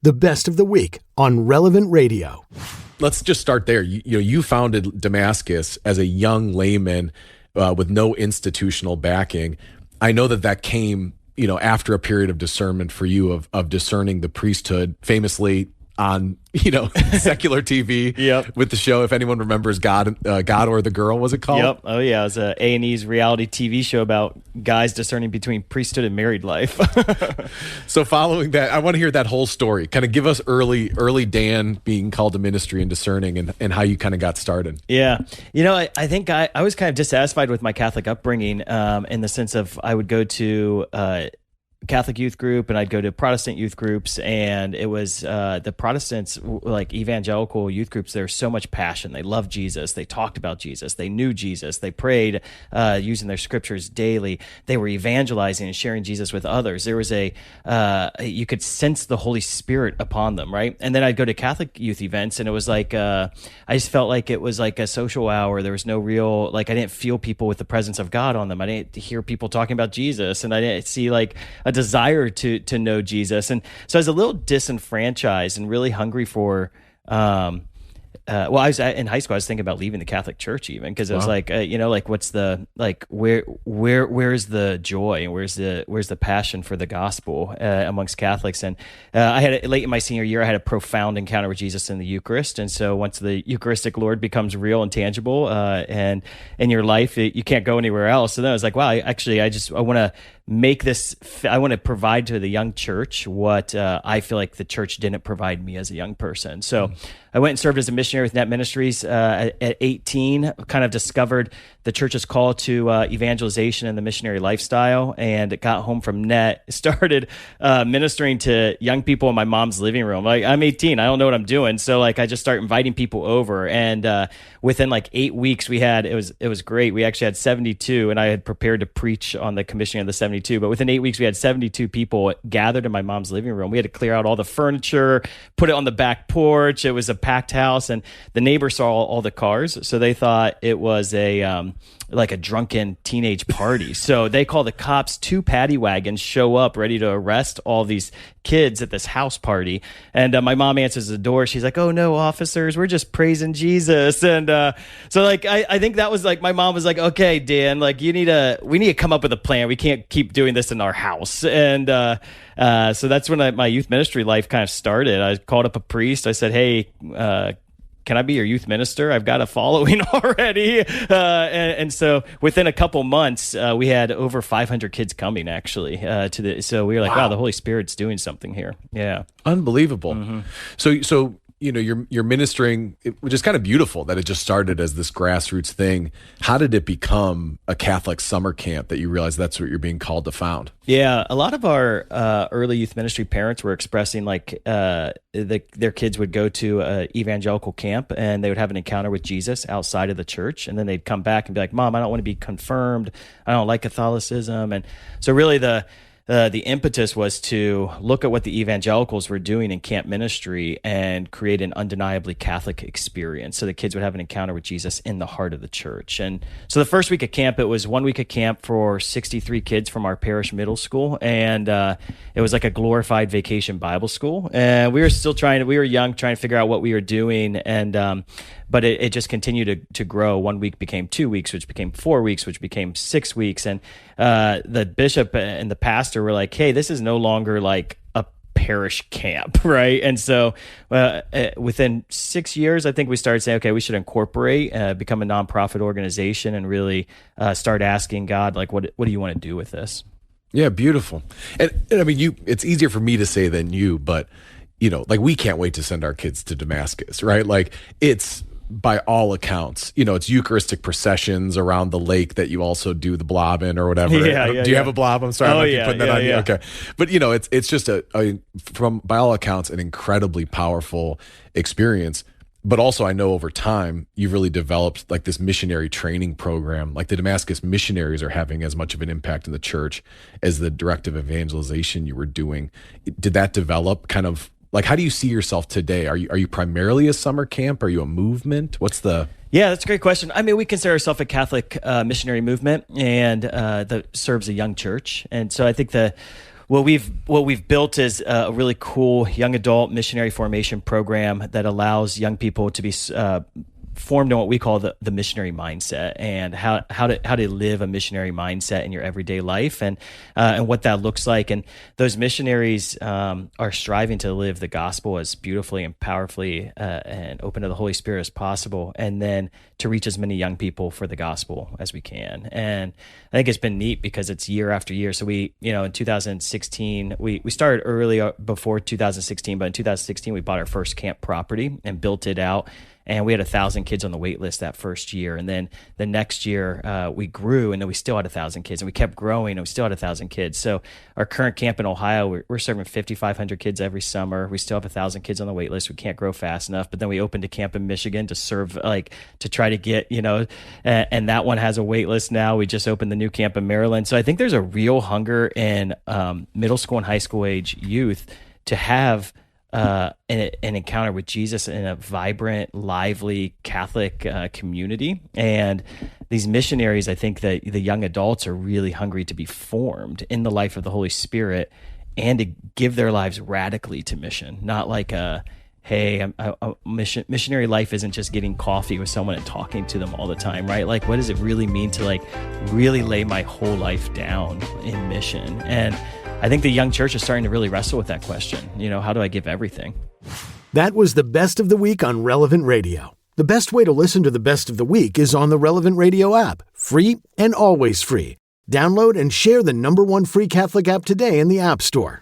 the best of the week on Relevant Radio. Let's just start there. You founded Damascus as a young layman with no institutional backing. I know that came, after a period of discernment for you of discerning the priesthood, famously on, secular TV. Yep. With the show, if anyone remembers God or the Girl, was it called? Yep. Oh yeah, it was a A&E's reality TV show about guys discerning between priesthood and married life. So following that, I want to hear that whole story. Kind of give us early Dan being called to ministry and discerning and how you kind of got started. Yeah. I think I was kind of dissatisfied with my Catholic upbringing in the sense of I would go to Catholic youth group and I'd go to Protestant youth groups, and it was the Protestants, like evangelical youth groups, there's so much passion. They loved Jesus. They talked about Jesus. They knew Jesus. They prayed using their scriptures daily. They were evangelizing and sharing Jesus with others. There was you could sense the Holy Spirit upon them, right? And then I'd go to Catholic youth events, and it was like I just felt like it was like a social hour. There was no real, I didn't feel people with the presence of God on them. I didn't hear people talking about Jesus, and I didn't see a desire to know Jesus. And so I was a little disenfranchised and really hungry for I was in high school. I was thinking about leaving the Catholic Church, even because it was what's the where's the joy and where's the passion for the gospel amongst Catholics? And I had late in my senior year, I had a profound encounter with Jesus in the Eucharist. And so once the Eucharistic Lord becomes real and tangible and in your life, you can't go anywhere else. And then I was like, wow, I want to make this. I want to provide to the young church what I feel like the church didn't provide me as a young person. So I went and served as a missionary with NET Ministries at 18, kind of discovered the church's call to evangelization and the missionary lifestyle, and got home from NET, started ministering to young people in my mom's living room. I'm 18, I don't know what I'm doing. So I just start inviting people over, and within 8 weeks it was great. We actually had 72, and I had prepared to preach on the commissioning of the 72, but within 8 weeks we had 72 people gathered in my mom's living room. We had to clear out all the furniture, put it on the back porch. It was a packed house, and the neighbors saw all the cars, so they thought it was a drunken teenage party. So they call the cops. 2 paddy wagons show up ready to arrest all these kids at this house party. And my mom answers the door. She's like, "Oh no, officers, we're just praising Jesus." And so I think that was my mom was like, "Okay, Dan, we need to come up with a plan. We can't keep doing this in our house." And so that's when my youth ministry life kind of started. I called up a priest. I said, "Hey, can I be your youth minister? I've got a following already." And so within a couple months, we had over 500 kids coming actually so we were like, wow, the Holy Spirit's doing something here. Yeah. Unbelievable. Mm-hmm. So you're ministering, which is kind of beautiful that it just started as this grassroots thing. How did it become a Catholic summer camp that you realized that's what you're being called to found? Yeah, a lot of our early youth ministry parents were expressing their kids would go to an evangelical camp and they would have an encounter with Jesus outside of the church, and then they'd come back and be like, "Mom, I don't want to be confirmed. I don't like Catholicism." And so really the impetus was to look at what the evangelicals were doing in camp ministry and create an undeniably Catholic experience. So the kids would have an encounter with Jesus in the heart of the church. And so the first week of camp, it was 1 week of camp for 63 kids from our parish middle school. And it was like a glorified vacation Bible school. And we were young, trying to figure out what we were doing. And but it just continued to grow. 1 week became 2 weeks, which became 4 weeks, which became 6 weeks. And the bishop and the pastor were like, "Hey, this is no longer like a parish camp," right? And so within 6 years, I think we started saying, okay, we should incorporate, become a nonprofit organization, and really start asking God, what do you want to do with this? Yeah, beautiful. And I mean, it's easier for me to say than you, but we can't wait to send our kids to Damascus, right? It's, by all accounts, it's Eucharistic processions around the lake that you also do the blob in or whatever. Do you have a blob? I'm sorry, I might be putting that on you. Okay, but it's just from by all accounts an incredibly powerful experience. But also, I know over time you've really developed this missionary training program. The Damascus missionaries are having as much of an impact in the church as the directive evangelization you were doing. Did that develop kind of? How do you see yourself today? Are you primarily a summer camp? Are you a movement? What's the... Yeah, that's a great question. I mean, we consider ourselves a Catholic missionary movement, and that serves a young church. And so I think What we've built is a really cool young adult missionary formation program that allows young people to be formed in what we call the missionary mindset, and how to live a missionary mindset in your everyday life, and what that looks like. And those missionaries are striving to live the gospel as beautifully and powerfully and open to the Holy Spirit as possible, and then to reach as many young people for the gospel as we can. And I think it's been neat because it's year after year. So we, in 2016, we started early before 2016, but in 2016 we bought our first camp property and built it out. And we had 1,000 kids on the wait list that first year. And then the next year we grew, and then we still had 1,000 kids, and we kept growing, and we still had 1,000 kids. So our current camp in Ohio, we're serving 5,500 kids every summer. We still have 1,000 kids on the wait list. We can't grow fast enough. But then we opened a camp in Michigan to serve, to try to get, and that one has a wait list now. We just opened the new camp in Maryland. So I think there's a real hunger in middle school and high school age youth to have an encounter with Jesus in a vibrant, lively Catholic community. And these missionaries, I think that the young adults are really hungry to be formed in the life of the Holy Spirit and to give their lives radically to mission, not like missionary life isn't just getting coffee with someone and talking to them all the time, right? Like, what does it really mean to really lay my whole life down in mission? And I think the young church is starting to really wrestle with that question. How do I give everything? That was the Best of the Week on Relevant Radio. The best way to listen to the Best of the Week is on the Relevant Radio app. Free and always free. Download and share the #1 free Catholic app today in the App Store.